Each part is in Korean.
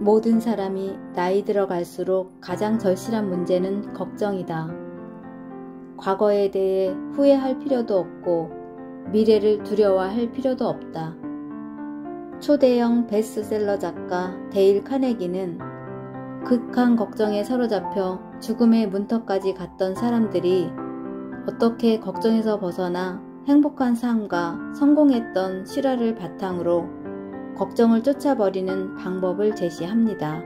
모든 사람이 나이 들어갈수록 가장 절실한 문제는 걱정이다. 과거에 대해 후회할 필요도 없고 미래를 두려워할 필요도 없다. 초대형 베스트셀러 작가 데일 카네기는 극한 걱정에 사로잡혀 죽음의 문턱까지 갔던 사람들이 어떻게 걱정에서 벗어나 행복한 삶과 성공했던 실화를 바탕으로 걱정을 쫓아버리는 방법을 제시합니다.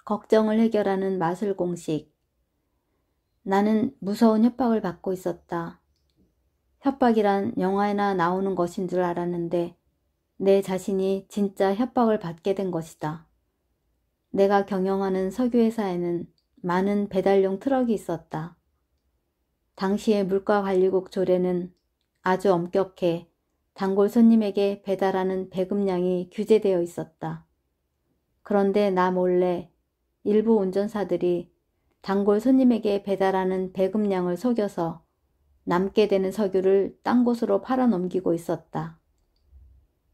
걱정을 해결하는 마술 공식. 나는 무서운 협박을 받고 있었다. 협박이란 영화에나 나오는 것인 줄 알았는데 내 자신이 진짜 협박을 받게 된 것이다. 내가 경영하는 석유회사에는 많은 배달용 트럭이 있었다. 당시의 물가관리국 조례는 아주 엄격해 단골 손님에게 배달하는 배급량이 규제되어 있었다. 그런데 나 몰래 일부 운전사들이 단골 손님에게 배달하는 배급량을 속여서 남게 되는 석유를 딴 곳으로 팔아 넘기고 있었다.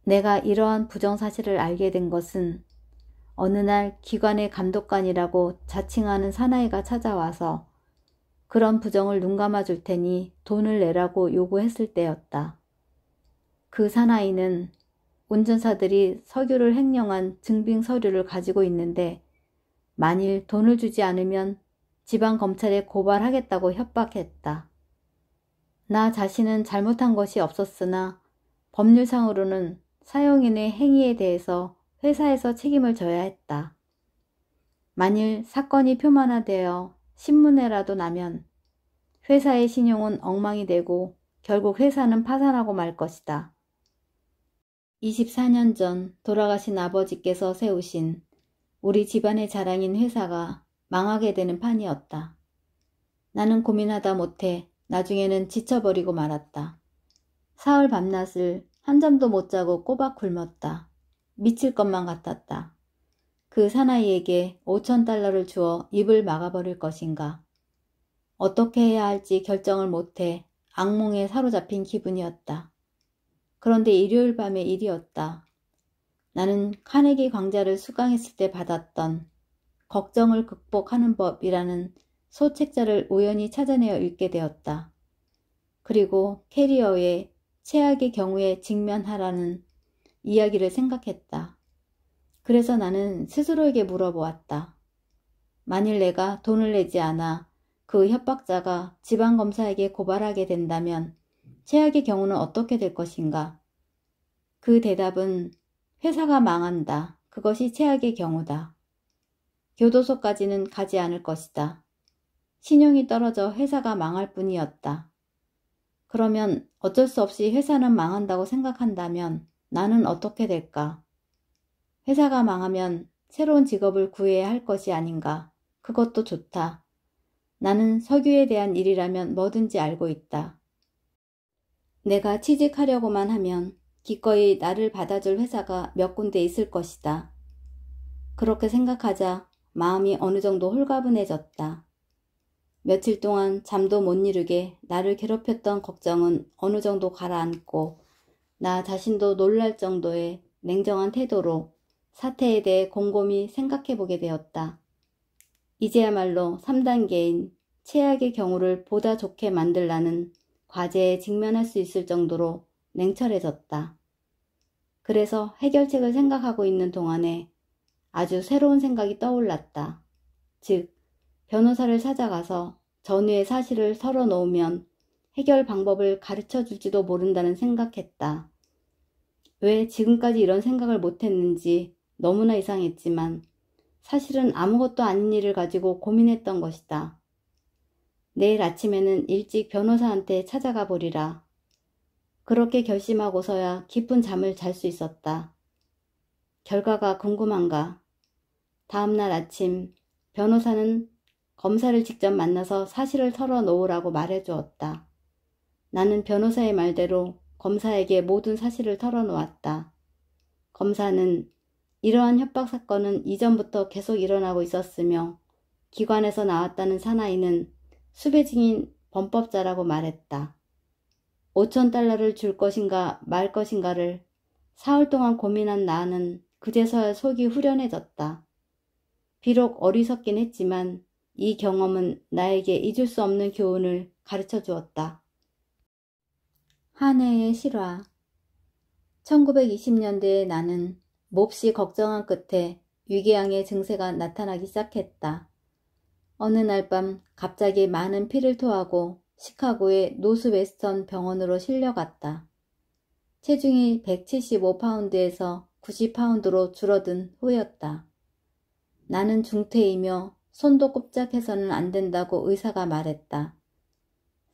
내가 이러한 부정사실을 알게 된 것은 어느 날 기관의 감독관이라고 자칭하는 사나이가 찾아와서 그런 부정을 눈감아 줄 테니 돈을 내라고 요구했을 때였다. 그 사나이는 운전사들이 석유를 횡령한 증빙 서류를 가지고 있는데 만일 돈을 주지 않으면 지방검찰에 고발하겠다고 협박했다. 나 자신은 잘못한 것이 없었으나 법률상으로는 사용인의 행위에 대해서 회사에서 책임을 져야 했다. 만일 사건이 표면화되어 신문에라도 나면 회사의 신용은 엉망이 되고 결국 회사는 파산하고 말 것이다. 24년 전 돌아가신 아버지께서 세우신 우리 집안의 자랑인 회사가 망하게 되는 판이었다. 나는 고민하다 못해 나중에는 지쳐버리고 말았다. 사흘 밤낮을 한 잠도 못 자고 꼬박 굶었다. 미칠 것만 같았다. 그 사나이에게 5,000달러를 주어 입을 막아버릴 것인가. 어떻게 해야 할지 결정을 못해 악몽에 사로잡힌 기분이었다. 그런데 일요일 밤의 일이었다. 나는 카네기 강좌를 수강했을 때 받았던 걱정을 극복하는 법이라는 소책자를 우연히 찾아내어 읽게 되었다. 그리고 캐리어의 최악의 경우에 직면하라는 이야기를 생각했다. 그래서 나는 스스로에게 물어보았다. 만일 내가 돈을 내지 않아 그 협박자가 지방검사에게 고발하게 된다면 최악의 경우는 어떻게 될 것인가? 그 대답은 회사가 망한다. 그것이 최악의 경우다. 교도소까지는 가지 않을 것이다. 신용이 떨어져 회사가 망할 뿐이었다. 그러면 어쩔 수 없이 회사는 망한다고 생각한다면 나는 어떻게 될까? 회사가 망하면 새로운 직업을 구해야 할 것이 아닌가? 그것도 좋다. 나는 석유에 대한 일이라면 뭐든지 알고 있다. 내가 취직하려고만 하면 기꺼이 나를 받아줄 회사가 몇 군데 있을 것이다. 그렇게 생각하자 마음이 어느 정도 홀가분해졌다. 며칠 동안 잠도 못 이루게 나를 괴롭혔던 걱정은 어느 정도 가라앉고 나 자신도 놀랄 정도의 냉정한 태도로 사태에 대해 곰곰이 생각해보게 되었다. 이제야말로 3단계인 최악의 경우를 보다 좋게 만들라는 과제에 직면할 수 있을 정도로 냉철해졌다. 그래서 해결책을 생각하고 있는 동안에 아주 새로운 생각이 떠올랐다. 즉, 변호사를 찾아가서 전후의 사실을 털어놓으면 해결 방법을 가르쳐 줄지도 모른다는 생각했다. 왜 지금까지 이런 생각을 못했는지 너무나 이상했지만 사실은 아무것도 아닌 일을 가지고 고민했던 것이다. 내일 아침에는 일찍 변호사한테 찾아가 보리라. 그렇게 결심하고서야 깊은 잠을 잘 수 있었다. 결과가 궁금한가? 다음날 아침 변호사는 검사를 직접 만나서 사실을 털어놓으라고 말해주었다. 나는 변호사의 말대로 검사에게 모든 사실을 털어놓았다. 검사는 이러한 협박 사건은 이전부터 계속 일어나고 있었으며 기관에서 나왔다는 사나이는 수배증인 범법자라고 말했다. 5,000달러를 줄 것인가 말 것인가를 사흘 동안 고민한 나는 그제서야 속이 후련해졌다. 비록 어리석긴 했지만 이 경험은 나에게 잊을 수 없는 교훈을 가르쳐 주었다. 한 해의 실화. 1920년대에 나는 몹시 걱정한 끝에 위궤양의 증세가 나타나기 시작했다. 어느 날 밤 갑자기 많은 피를 토하고 시카고의 노스웨스턴 병원으로 실려갔다. 체중이 175파운드에서 90파운드로 줄어든 후였다. 나는 중태이며 손도 꼼짝해서는 안 된다고 의사가 말했다.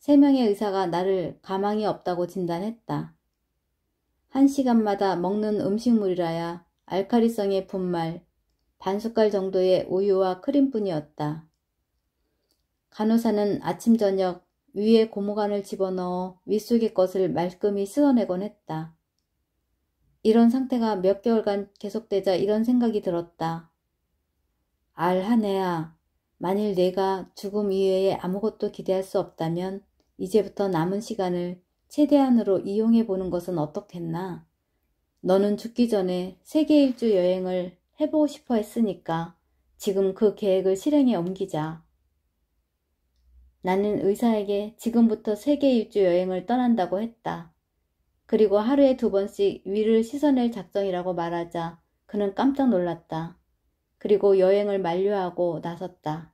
3명의 의사가 나를 가망이 없다고 진단했다. 1시간마다 먹는 음식물이라야 알칼리성의 분말, 반숟갈 정도의 우유와 크림뿐이었다. 간호사는 아침 저녁 위에 고무관을 집어넣어 윗속의 것을 말끔히 씻어내곤 했다. 이런 상태가 몇 개월간 계속되자 이런 생각이 들었다. 알하네야, 만일 내가 죽음 이외에 아무것도 기대할 수 없다면 이제부터 남은 시간을 최대한으로 이용해보는 것은 어떻겠나? 너는 죽기 전에 세계 일주 여행을 해보고 싶어 했으니까 지금 그 계획을 실행에 옮기자. 나는 의사에게 지금부터 세계 일주 여행을 떠난다고 했다. 그리고 하루에 2번씩 위를 씻어낼 작정이라고 말하자 그는 깜짝 놀랐다. 그리고 여행을 만료하고 나섰다.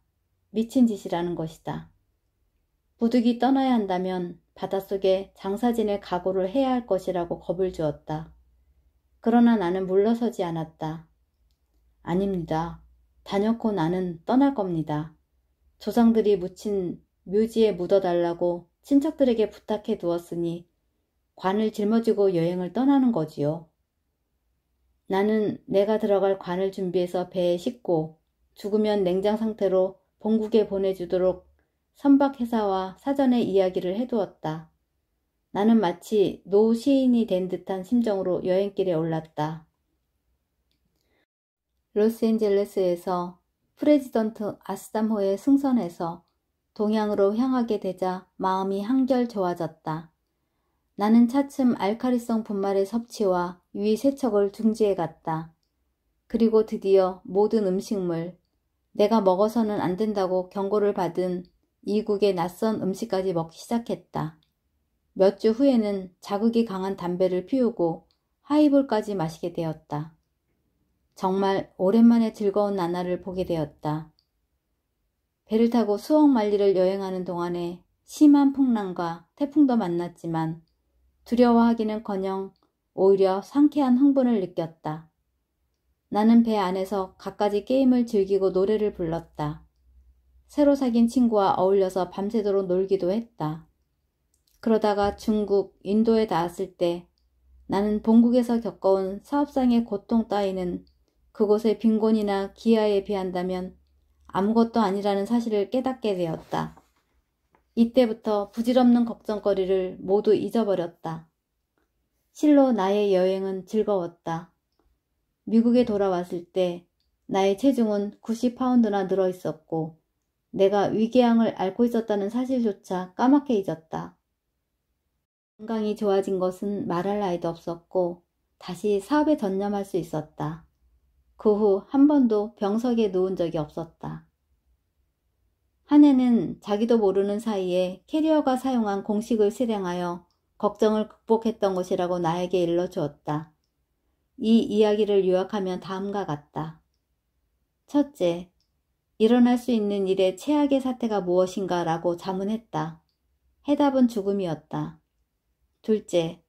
미친 짓이라는 것이다. 부득이 떠나야 한다면 바닷속에 장사 지낼 각오를 해야 할 것이라고 겁을 주었다. 그러나 나는 물러서지 않았다. 아닙니다. 단연코 나는 떠날 겁니다. 조상들이 묻힌 묘지에 묻어달라고 친척들에게 부탁해 두었으니 관을 짊어지고 여행을 떠나는 거지요. 나는 내가 들어갈 관을 준비해서 배에 싣고 죽으면 냉장 상태로 본국에 보내주도록 선박회사와 사전에 이야기를 해두었다. 나는 마치 노후 시인이 된 듯한 심정으로 여행길에 올랐다. 로스앤젤레스에서 프레지던트 아스담호에 승선해서 동양으로 향하게 되자 마음이 한결 좋아졌다. 나는 차츰 알칼리성 분말의 섭취와 유의 세척을 중지해갔다. 그리고 드디어 모든 음식물, 내가 먹어서는 안 된다고 경고를 받은 이국의 낯선 음식까지 먹기 시작했다. 몇 주 후에는 자극이 강한 담배를 피우고 하이볼까지 마시게 되었다. 정말 오랜만에 즐거운 나날을 보게 되었다. 배를 타고 수억 마일리를 여행하는 동안에 심한 풍랑과 태풍도 만났지만 두려워하기는커녕 오히려 상쾌한 흥분을 느꼈다. 나는 배 안에서 갖가지 게임을 즐기고 노래를 불렀다. 새로 사귄 친구와 어울려서 밤새도록 놀기도 했다. 그러다가 중국, 인도에 닿았을 때 나는 본국에서 겪어온 사업상의 고통 따위는 그곳의 빈곤이나 기아에 비한다면 아무것도 아니라는 사실을 깨닫게 되었다. 이때부터 부질없는 걱정거리를 모두 잊어버렸다. 실로 나의 여행은 즐거웠다. 미국에 돌아왔을 때 나의 체중은 90파운드나 늘어 있었고 내가 위궤양을 앓고 있었다는 사실조차 까맣게 잊었다. 건강이 좋아진 것은 말할 나위도 없었고 다시 사업에 전념할 수 있었다. 그 후 한 번도 병석에 누운 적이 없었다. 한 해는 자기도 모르는 사이에 캐리어가 사용한 공식을 실행하여 걱정을 극복했던 것이라고 나에게 일러주었다. 이 이야기를 요약하면 다음과 같다. 첫째, 일어날 수 있는 일의 최악의 사태가 무엇인가 라고 자문했다. 해답은 죽음이었다. 둘째,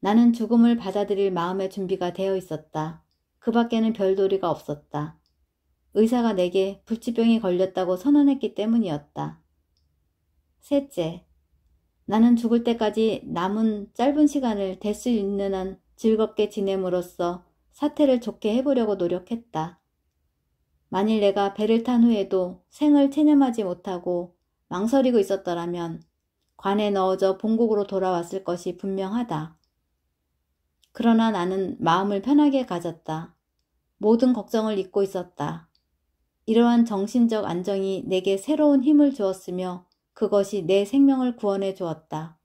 나는 죽음을 받아들일 마음의 준비가 되어 있었다. 그 밖에는 별도리가 없었다. 의사가 내게 불치병이 걸렸다고 선언했기 때문이었다. 셋째, 나는 죽을 때까지 남은 짧은 시간을 될 수 있는 한 즐겁게 지냄으로써 사태를 좋게 해보려고 노력했다. 만일 내가 배를 탄 후에도 생을 체념하지 못하고 망설이고 있었더라면 관에 넣어져 본국으로 돌아왔을 것이 분명하다. 그러나 나는 마음을 편하게 가졌다. 모든 걱정을 잊고 있었다. 이러한 정신적 안정이 내게 새로운 힘을 주었으며 그것이 내 생명을 구원해 주었다.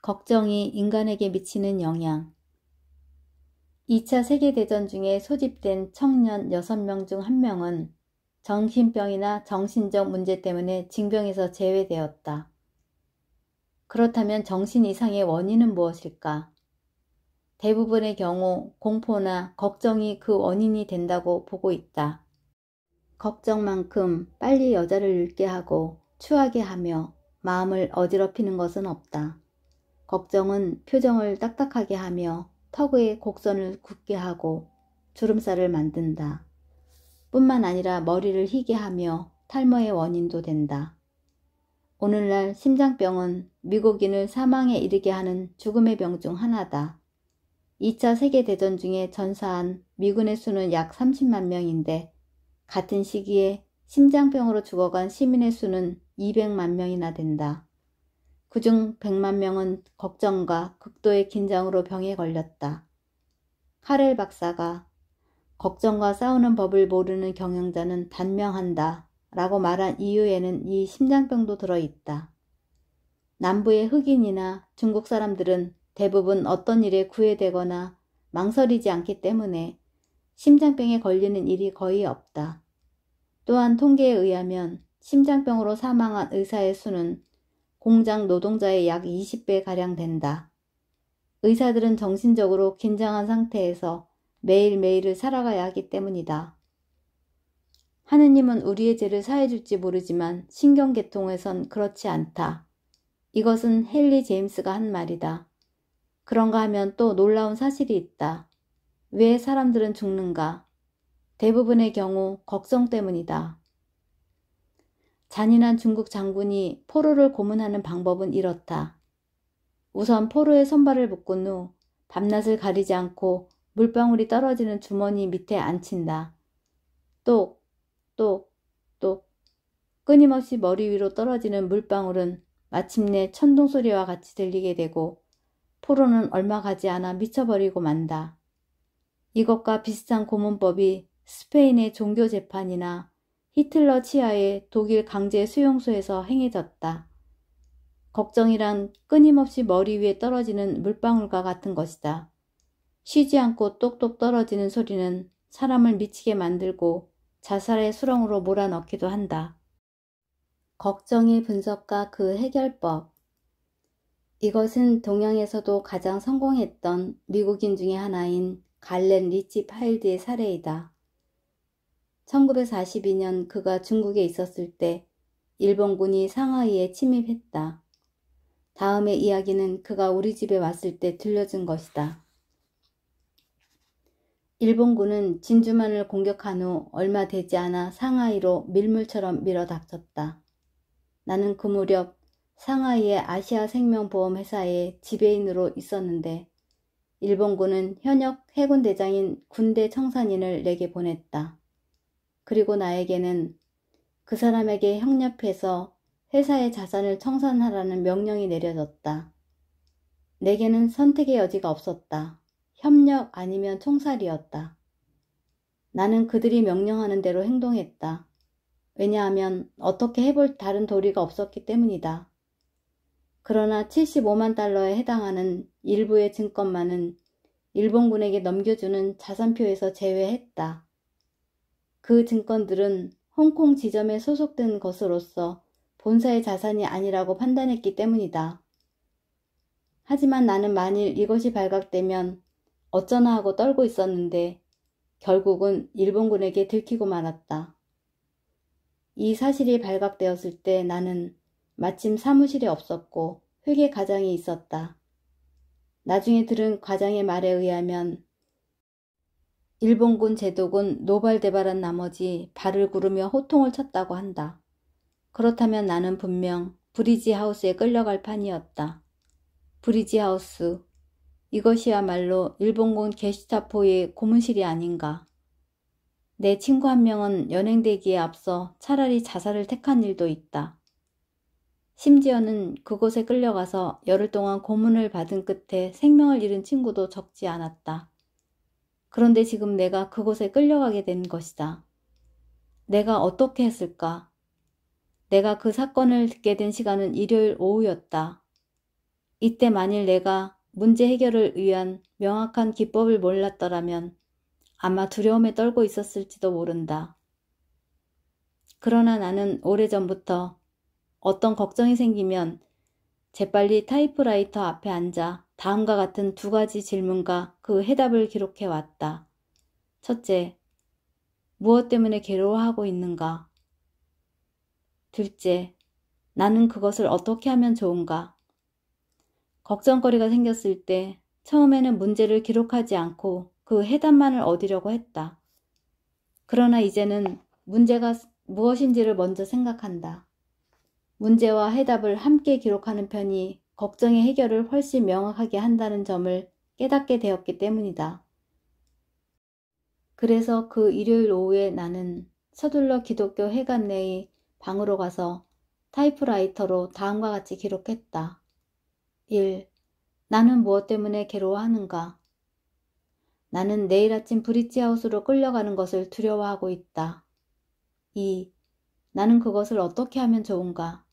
걱정이 인간에게 미치는 영향. 2차 세계대전 중에 소집된 청년 6명 중 1명은 정신병이나 정신적 문제 때문에 징병에서 제외되었다. 그렇다면 정신 이상의 원인은 무엇일까? 대부분의 경우 공포나 걱정이 그 원인이 된다고 보고 있다. 걱정만큼 빨리 여자를 늙게 하고 추하게 하며 마음을 어지럽히는 것은 없다. 걱정은 표정을 딱딱하게 하며 턱의 곡선을 굳게 하고 주름살을 만든다. 뿐만 아니라 머리를 희게 하며 탈모의 원인도 된다. 오늘날 심장병은 미국인을 사망에 이르게 하는 죽음의 병 중 하나다. 2차 세계대전 중에 전사한 미군의 수는 약 30만 명인데 같은 시기에 심장병으로 죽어간 시민의 수는 200만 명이나 된다. 그중 100만 명은 걱정과 극도의 긴장으로 병에 걸렸다. 카렐 박사가 걱정과 싸우는 법을 모르는 경영자는 단명한다 라고 말한 이유에는 이 심장병도 들어있다. 남부의 흑인이나 중국 사람들은 대부분 어떤 일에 구애되거나 망설이지 않기 때문에 심장병에 걸리는 일이 거의 없다. 또한 통계에 의하면 심장병으로 사망한 의사의 수는 공장 노동자의 약 20배가량 된다. 의사들은 정신적으로 긴장한 상태에서 매일매일을 살아가야 하기 때문이다. 하느님은 우리의 죄를 사해줄지 모르지만 신경계통에선 그렇지 않다. 이것은 헨리 제임스가 한 말이다. 그런가 하면 또 놀라운 사실이 있다. 왜 사람들은 죽는가? 대부분의 경우 걱정 때문이다. 잔인한 중국 장군이 포로를 고문하는 방법은 이렇다. 우선 포로의 손발을 묶은 후 밤낮을 가리지 않고 물방울이 떨어지는 주머니 밑에 앉힌다. 똑, 똑, 똑. 끊임없이 머리 위로 떨어지는 물방울은 마침내 천둥 소리와 같이 들리게 되고 포로는 얼마 가지 않아 미쳐버리고 만다. 이것과 비슷한 고문법이 스페인의 종교 재판이나 히틀러 치하의 독일 강제 수용소에서 행해졌다. 걱정이란 끊임없이 머리 위에 떨어지는 물방울과 같은 것이다. 쉬지 않고 똑똑 떨어지는 소리는 사람을 미치게 만들고 자살의 수렁으로 몰아넣기도 한다. 걱정의 분석과 그 해결법. 이것은 동양에서도 가장 성공했던 미국인 중에 하나인 갈렌 리치 파일드의 사례이다. 1942년 그가 중국에 있었을 때 일본군이 상하이에 침입했다. 다음의 이야기는 그가 우리 집에 왔을 때 들려준 것이다. 일본군은 진주만을 공격한 후 얼마 되지 않아 상하이로 밀물처럼 밀어닥쳤다. 나는 그 무렵 상하이의 아시아생명보험회사의 지배인으로 있었는데 일본군은 현역 해군대장인 군대 청산인을 내게 보냈다. 그리고 나에게는 그 사람에게 협력해서 회사의 자산을 청산하라는 명령이 내려졌다. 내게는 선택의 여지가 없었다. 협력 아니면 총살이었다. 나는 그들이 명령하는 대로 행동했다. 왜냐하면 어떻게 해볼 다른 도리가 없었기 때문이다. 그러나 75만 달러에 해당하는 일부의 증권만은 일본군에게 넘겨주는 자산표에서 제외했다. 그 증권들은 홍콩 지점에 소속된 것으로서 본사의 자산이 아니라고 판단했기 때문이다. 하지만 나는 만일 이것이 발각되면 어쩌나 하고 떨고 있었는데 결국은 일본군에게 들키고 말았다. 이 사실이 발각되었을 때 나는 마침 사무실에 없었고 회계 과장이 있었다. 나중에 들은 과장의 말에 의하면 일본군 제독은 노발대발한 나머지 발을 구르며 호통을 쳤다고 한다. 그렇다면 나는 분명 브리지 하우스에 끌려갈 판이었다. 브리지 하우스, 이것이야말로 일본군 게슈타포의 고문실이 아닌가. 내 친구 한 명은 연행되기에 앞서 차라리 자살을 택한 일도 있다. 심지어는 그곳에 끌려가서 열흘 동안 고문을 받은 끝에 생명을 잃은 친구도 적지 않았다. 그런데 지금 내가 그곳에 끌려가게 된 것이다. 내가 어떻게 했을까? 내가 그 사건을 듣게 된 시간은 일요일 오후였다. 이때 만일 내가 문제 해결을 위한 명확한 기법을 몰랐더라면 아마 두려움에 떨고 있었을지도 모른다. 그러나 나는 오래전부터 어떤 걱정이 생기면 재빨리 타이프라이터 앞에 앉아 다음과 같은 2가지 질문과 그 해답을 기록해 왔다. 첫째, 무엇 때문에 괴로워하고 있는가? 둘째, 나는 그것을 어떻게 하면 좋은가? 걱정거리가 생겼을 때 처음에는 문제를 기록하지 않고 그 해답만을 얻으려고 했다. 그러나 이제는 문제가 무엇인지를 먼저 생각한다. 문제와 해답을 함께 기록하는 편이 걱정의 해결을 훨씬 명확하게 한다는 점을 깨닫게 되었기 때문이다. 그래서 그 일요일 오후에 나는 서둘러 기독교 회관 내의 방으로 가서 타이프라이터로 다음과 같이 기록했다. 1. 나는 무엇 때문에 괴로워하는가? 나는 내일 아침 브릿지하우스로 끌려가는 것을 두려워하고 있다. 2. 나는 그것을 어떻게 하면 좋은가?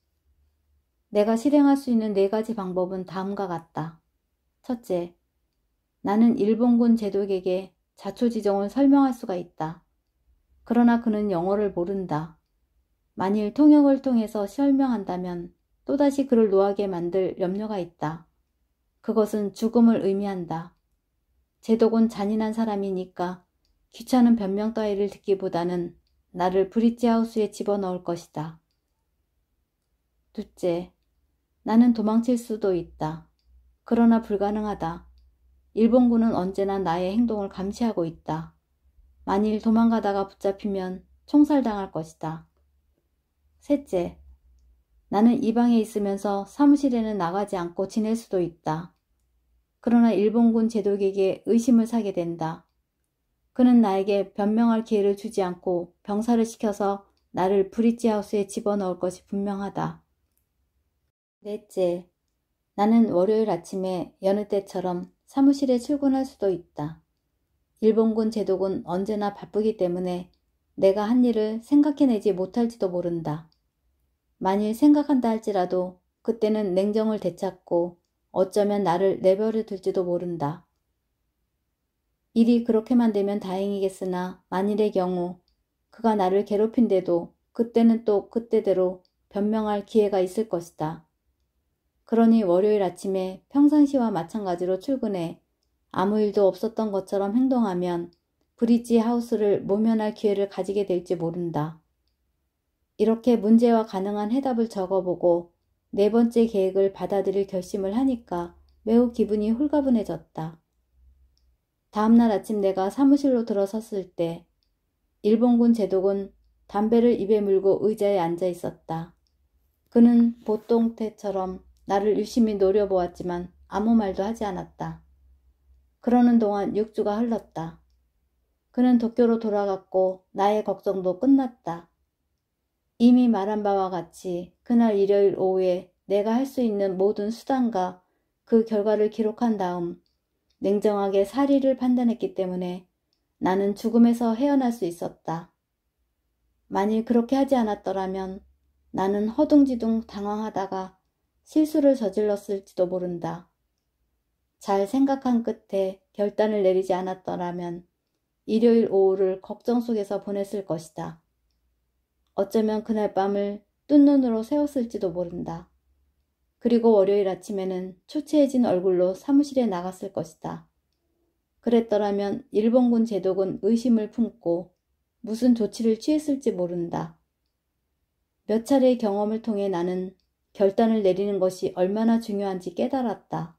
내가 실행할 수 있는 4가지 방법은 다음과 같다. 첫째, 나는 일본군 제독에게 자초지종을 설명할 수가 있다. 그러나 그는 영어를 모른다. 만일 통역을 통해서 설명한다면 또다시 그를 노하게 만들 염려가 있다. 그것은 죽음을 의미한다. 제독은 잔인한 사람이니까 귀찮은 변명 따위를 듣기보다는 나를 브릿지하우스에 집어넣을 것이다. 둘째, 나는 도망칠 수도 있다. 그러나 불가능하다. 일본군은 언제나 나의 행동을 감시하고 있다. 만일 도망가다가 붙잡히면 총살당할 것이다. 셋째, 나는 이 방에 있으면서 사무실에는 나가지 않고 지낼 수도 있다. 그러나 일본군 제독에게 의심을 사게 된다. 그는 나에게 변명할 기회를 주지 않고 병사를 시켜서 나를 브릿지하우스에 집어넣을 것이 분명하다. 넷째, 나는 월요일 아침에 여느 때처럼 사무실에 출근할 수도 있다. 일본군 제독은 언제나 바쁘기 때문에 내가 한 일을 생각해내지 못할지도 모른다. 만일 생각한다 할지라도 그때는 냉정을 되찾고 어쩌면 나를 내버려 둘지도 모른다. 일이 그렇게만 되면 다행이겠으나 만일의 경우 그가 나를 괴롭힌데도 그때는 또 그때대로 변명할 기회가 있을 것이다. 그러니 월요일 아침에 평상시와 마찬가지로 출근해 아무 일도 없었던 것처럼 행동하면 브릿지 하우스를 모면할 기회를 가지게 될지 모른다. 이렇게 문제와 가능한 해답을 적어보고 4번째 계획을 받아들일 결심을 하니까 매우 기분이 홀가분해졌다. 다음날 아침 내가 사무실로 들어섰을 때 일본군 제독은 담배를 입에 물고 의자에 앉아 있었다. 그는 보통 때처럼 나를 유심히 노려보았지만 아무 말도 하지 않았다. 그러는 동안 6주가 흘렀다. 그는 도쿄로 돌아갔고 나의 걱정도 끝났다. 이미 말한 바와 같이 그날 일요일 오후에 내가 할 수 있는 모든 수단과 그 결과를 기록한 다음 냉정하게 사리를 판단했기 때문에 나는 죽음에서 헤어날 수 있었다. 만일 그렇게 하지 않았더라면 나는 허둥지둥 당황하다가 실수를 저질렀을지도 모른다. 잘 생각한 끝에 결단을 내리지 않았더라면 일요일 오후를 걱정 속에서 보냈을 것이다. 어쩌면 그날 밤을 뜬 눈으로 새웠을지도 모른다. 그리고 월요일 아침에는 초췌해진 얼굴로 사무실에 나갔을 것이다. 그랬더라면 일본군 제독은 의심을 품고 무슨 조치를 취했을지 모른다. 몇 차례의 경험을 통해 나는 결단을 내리는 것이 얼마나 중요한지 깨달았다.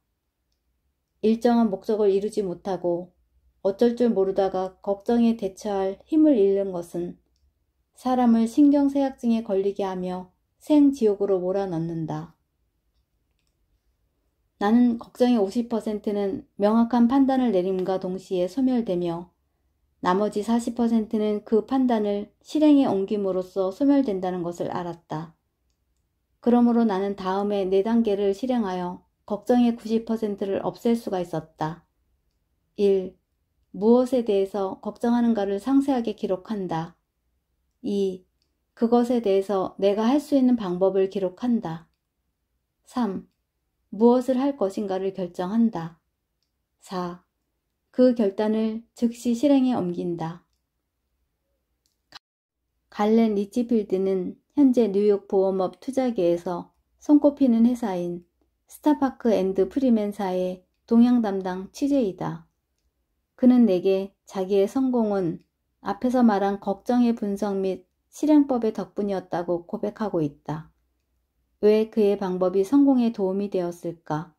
일정한 목적을 이루지 못하고 어쩔 줄 모르다가 걱정에 대처할 힘을 잃는 것은 사람을 신경쇠약증에 걸리게 하며 생지옥으로 몰아넣는다. 나는 걱정의 50%는 명확한 판단을 내림과 동시에 소멸되며 나머지 40%는 그 판단을 실행에 옮김으로써 소멸된다는 것을 알았다. 그러므로 나는 다음에 4단계를 실행하여 걱정의 90%를 없앨 수가 있었다. 1. 무엇에 대해서 걱정하는가를 상세하게 기록한다. 2. 그것에 대해서 내가 할 수 있는 방법을 기록한다. 3. 무엇을 할 것인가를 결정한다. 4. 그 결단을 즉시 실행에 옮긴다. 갈렌 리치필드는 현재 뉴욕 보험업 투자계에서 손꼽히는 회사인 스타파크 앤드 프리맨사의 동향 담당 취재이다. 그는 내게 자기의 성공은 앞에서 말한 걱정의 분석 및 실행법의 덕분이었다고 고백하고 있다. 왜 그의 방법이 성공에 도움이 되었을까?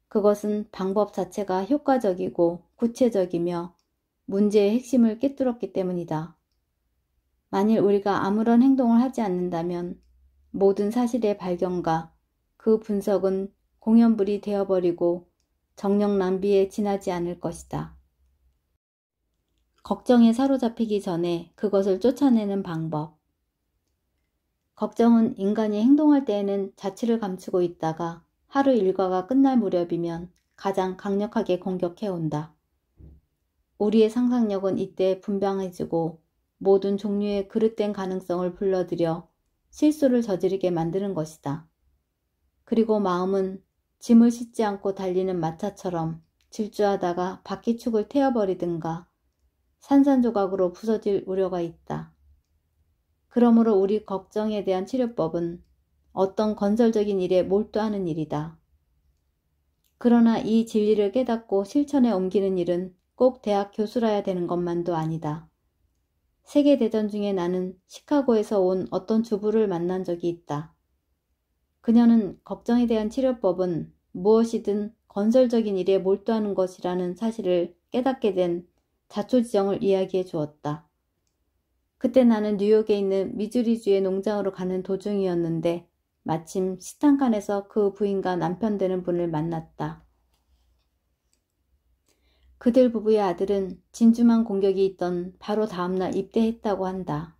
그것은 방법 자체가 효과적이고 구체적이며 문제의 핵심을 꿰뚫었기 때문이다. 만일 우리가 아무런 행동을 하지 않는다면 모든 사실의 발견과 그 분석은 공연불이 되어버리고 정력 낭비에 지나지 않을 것이다. 걱정에 사로잡히기 전에 그것을 쫓아내는 방법. 걱정은 인간이 행동할 때에는 자취를 감추고 있다가 하루 일과가 끝날 무렵이면 가장 강력하게 공격해온다. 우리의 상상력은 이때 분방해지고 모든 종류의 그릇된 가능성을 불러들여 실수를 저지르게 만드는 것이다. 그리고 마음은 짐을 싣지 않고 달리는 마차처럼 질주하다가 바퀴축을 태워버리든가 산산조각으로 부서질 우려가 있다. 그러므로 우리 걱정에 대한 치료법은 어떤 건설적인 일에 몰두하는 일이다. 그러나 이 진리를 깨닫고 실천에 옮기는 일은 꼭 대학 교수라야 되는 것만도 아니다. 세계대전 중에 나는 시카고에서 온 어떤 주부를 만난 적이 있다. 그녀는 걱정에 대한 치료법은 무엇이든 건설적인 일에 몰두하는 것이라는 사실을 깨닫게 된 자초지정을 이야기해 주었다. 그때 나는 뉴욕에 있는 미주리주의 농장으로 가는 도중이었는데 마침 식당간에서 그 부인과 남편 되는 분을 만났다. 그들 부부의 아들은 진주만 공격이 있던 바로 다음날 입대했다고 한다.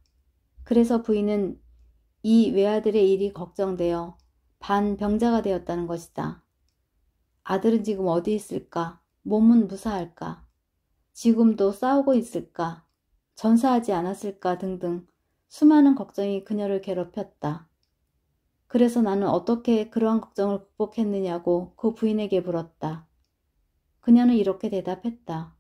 그래서 부인은 이 외아들의 일이 걱정되어 반병자가 되었다는 것이다. 아들은 지금 어디 있을까? 몸은 무사할까? 지금도 싸우고 있을까? 전사하지 않았을까? 등등 수많은 걱정이 그녀를 괴롭혔다. 그래서 나는 어떻게 그러한 걱정을 극복했느냐고 그 부인에게 물었다. 그녀는 이렇게 대답했다.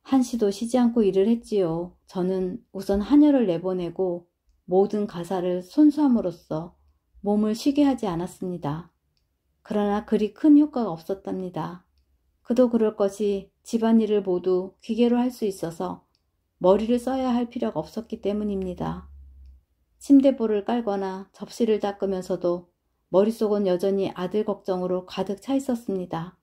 한시도 쉬지 않고 일을 했지요. 저는 우선 한여를 내보내고 모든 가사를 손수함으로써 몸을 쉬게 하지 않았습니다. 그러나 그리 큰 효과가 없었답니다. 그도 그럴 것이 집안일을 모두 기계로 할 수 있어서 머리를 써야 할 필요가 없었기 때문입니다. 침대볼을 깔거나 접시를 닦으면서도 머릿속은 여전히 아들 걱정으로 가득 차 있었습니다.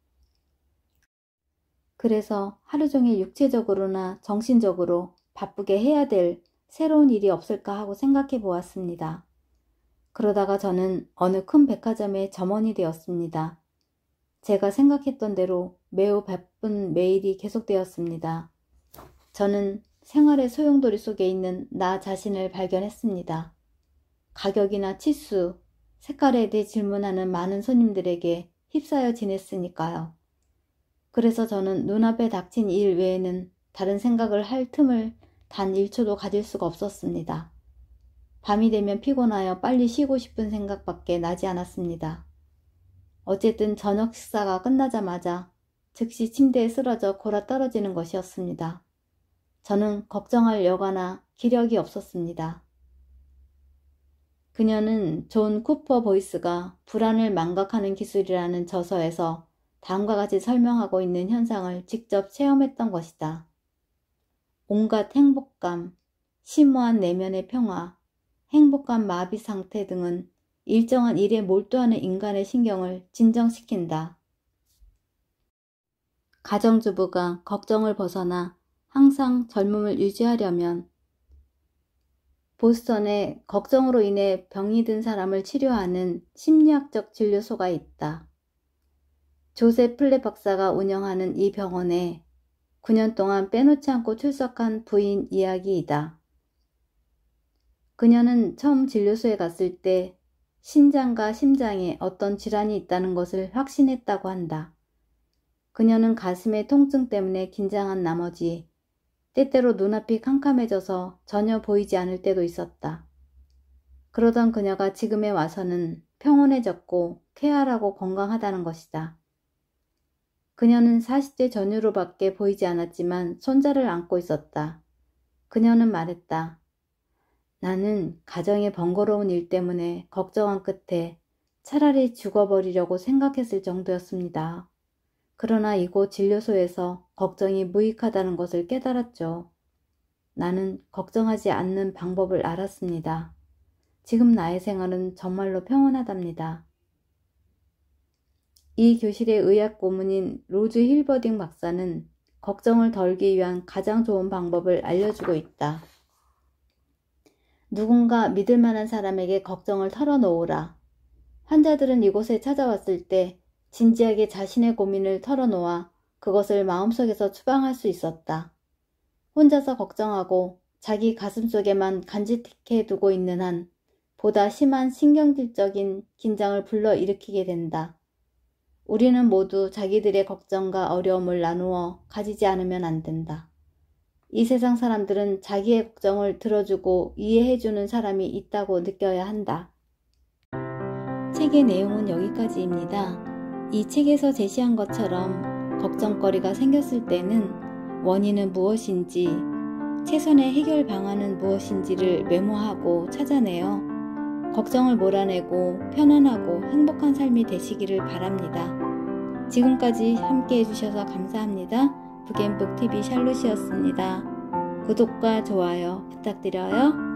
그래서 하루 종일 육체적으로나 정신적으로 바쁘게 해야 될 새로운 일이 없을까 하고 생각해 보았습니다. 그러다가 저는 어느 큰 백화점의 점원이 되었습니다. 제가 생각했던 대로 매우 바쁜 매일이 계속되었습니다. 저는 생활의 소용돌이 속에 있는 나 자신을 발견했습니다. 가격이나 치수, 색깔에 대해 질문하는 많은 손님들에게 휩싸여 지냈으니까요. 그래서 저는 눈앞에 닥친 일 외에는 다른 생각을 할 틈을 단 1초도 가질 수가 없었습니다. 밤이 되면 피곤하여 빨리 쉬고 싶은 생각밖에 나지 않았습니다. 어쨌든 저녁 식사가 끝나자마자 즉시 침대에 쓰러져 골아떨어지는 것이었습니다. 저는 걱정할 여가나 기력이 없었습니다. 그녀는 존 쿠퍼 보이스가 불안을 망각하는 기술이라는 저서에서 다음과 같이 설명하고 있는 현상을 직접 체험했던 것이다. 온갖 행복감, 심오한 내면의 평화, 행복감 마비 상태 등은 일정한 일에 몰두하는 인간의 신경을 진정시킨다. 가정주부가 걱정을 벗어나 항상 젊음을 유지하려면 보스턴에 걱정으로 인해 병이 든 사람을 치료하는 심리학적 진료소가 있다. 조셉 플랫 박사가 운영하는 이 병원에 9년 동안 빼놓지 않고 출석한 부인 이야기이다. 그녀는 처음 진료소에 갔을 때 신장과 심장에 어떤 질환이 있다는 것을 확신했다고 한다. 그녀는 가슴의 통증 때문에 긴장한 나머지 때때로 눈앞이 캄캄해져서 전혀 보이지 않을 때도 있었다. 그러던 그녀가 지금에 와서는 평온해졌고 쾌활하고 건강하다는 것이다. 그녀는 40대 전후로밖에 보이지 않았지만 손자를 안고 있었다. 그녀는 말했다. 나는 가정의 번거로운 일 때문에 걱정한 끝에 차라리 죽어버리려고 생각했을 정도였습니다. 그러나 이곳 진료소에서 걱정이 무익하다는 것을 깨달았죠. 나는 걱정하지 않는 방법을 알았습니다. 지금 나의 생활은 정말로 평온하답니다. 이 교실의 의학 고문인 로즈 힐버딩 박사는 걱정을 덜기 위한 가장 좋은 방법을 알려주고 있다. 누군가 믿을 만한 사람에게 걱정을 털어놓으라. 환자들은 이곳에 찾아왔을 때 진지하게 자신의 고민을 털어놓아 그것을 마음속에서 추방할 수 있었다. 혼자서 걱정하고 자기 가슴속에만 간직해 두고 있는 한 보다 심한 신경질적인 긴장을 불러일으키게 된다. 우리는 모두 자기들의 걱정과 어려움을 나누어 가지지 않으면 안 된다. 이 세상 사람들은 자기의 걱정을 들어주고 이해해주는 사람이 있다고 느껴야 한다. 책의 내용은 여기까지입니다. 이 책에서 제시한 것처럼 걱정거리가 생겼을 때는 원인은 무엇인지, 최선의 해결 방안은 무엇인지를 메모하고 찾아내어 걱정을 몰아내고 편안하고 행복한 삶이 되시기를 바랍니다. 지금까지 함께 해주셔서 감사합니다. 북앤북TV 샬롯이었습니다. 구독과 좋아요 부탁드려요.